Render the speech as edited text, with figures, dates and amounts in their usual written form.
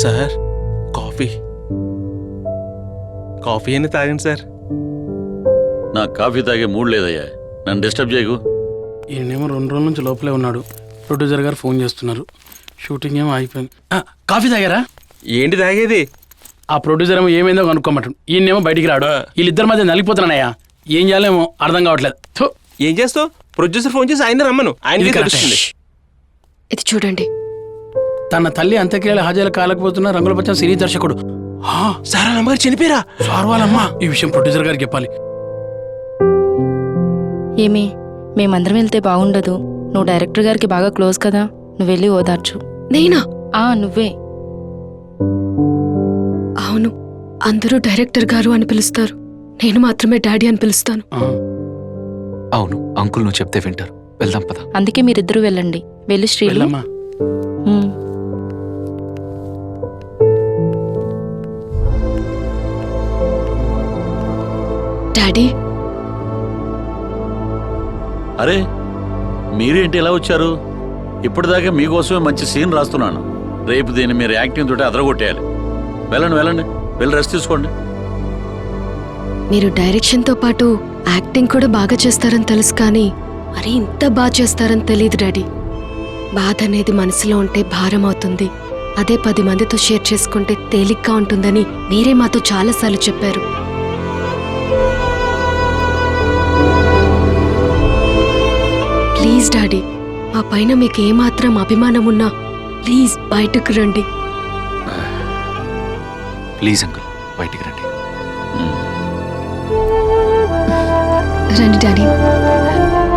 Sir coffee coffee అని తాగండి sir. నాకు కాఫీ తాగే మూడ్ లేదయ్యా, నన్ను డిస్టర్బ్ చేయకు. ఈయనేమో 2 రోజుల నుంచి లోపలే ఉన్నాడు. ప్రొడ్యూసర్ గారు ఫోన్ చేస్తున్నారు. షూటింగ్ ఏమో అయిపోయింది. కాఫీ తాగారా? ఏంటి తాగేది? ఆ ప్రొడ్యూసర్ ఏమో ఏమైందో కనుక్కోమంటాడు. ఈయనేమో బయటికి రాడు. వీళ్ళిద్దరి మధ్య నలిగిపోతున్నానయ్యా. ఏం చేయాలేమో అర్థం కావట్లేదు. ఏం చేస్తావు? ప్రొడ్యూసర్ ఫోన్ చేసి ఆయన రమ్మను, ఆయన తెలుస్తుంది. ఇది చూడండి. తన తల్లి అంత్యక్రియలు హాజరు కాలేకపోతున్న రంగుల పచ్చని సినీ దర్శకుడు. సార్ అమ్మగారు చనిపోయారా? సార్ వాళ్ళమ్మా. ఈ విషయం ప్రొడ్యూసర్ గారికి చెప్పాలి. ఏమి మేమందరం వెళ్తే బాగుండదు. నువ్వు డైరెక్టర్ గారికి బాగా క్లోజ్ కదా, నువ్వు వెళ్ళి ఓదార్చు. నేనా? నువ్వే. అవును, అందరూ డైరెక్టర్ గారు అని పిలుస్తారు. నేను మాత్రమే డాడీ అని పిలుస్తాను. అవును, అంకుల్ నువ్వు చెప్తే వింటారు. వెళ్దాం పద. అందుకే మీరిద్దరూ వెళ్ళండి. వెళ్ళి శ్రీలు. డాడీ. అరే మీరేంటి ఎలా వచ్చారు? ఇప్పటిదాకా మీకోసమే మంచి సీన్ రాస్తున్నాను. రేపు దీన్ని మీరు యాక్టింగ్ తోటి అదరగొట్టేయాలి. వెళ్ళండి వెళ్ళండి, వెళ్ళి రెస్ట్ తీసుకోండి. మీరు డైరెక్షన్తో పాటు యాక్టింగ్ కూడా బాగా చేస్తారని తెలుసు, కానీ మరి ఇంత బాగా చేస్తారని తెలియదు డాడీ. బాధ అనేది మనసులో ఉంటే భారం అవుతుంది, అదే 10 మందితో షేర్ చేసుకుంటే తేలిగ్గా ఉంటుందని మీరే మాతో చాలాసార్లు చెప్పారు. ప్లీజ్ డాడీ, మా పైన మీకు ఏమాత్రం అభిమానం ఉన్నా ప్లీజ్ బయటకు రండి. ప్లీజ్ అంకుల్, బయటికి రండి. రండి డాడీ.